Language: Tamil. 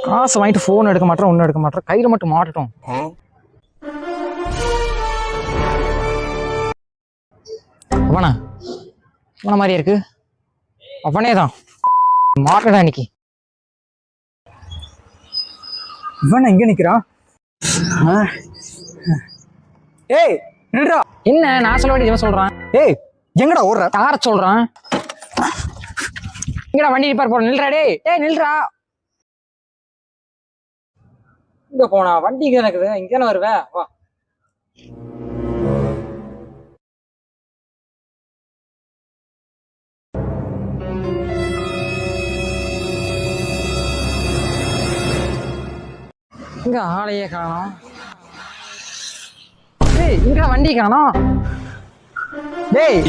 காசு வாங்கிட்டு ஃபோன் எடுக்க மாட்டேன், ஒன்றும் எடுக்க மாட்டேன், கையில் மட்டும் மாட்டட்டும். அவனா அவன மாதிரியா இருக்கு, அவனே தான் மாட்டடா இன்னைக்கு. இவன் எங்க நிக்கிறான்? ஏய் நில்றா. என்ன நான் சொல்ல வேண்டியது இவன் சொல்றான்? ஏய் எங்கடா ஓடுற? யார சொல்றான்? எங்கடா வண்டி ரிப்பேர் போற? நில்றா டேய், டேய் நில்றா. இங்க போனா வண்டி இங்க இருக்குது, இங்க தானே வருவேன், வா. இங்க ஆளையே காணோம். டேய் இங்க வண்டி காணோம். டேய்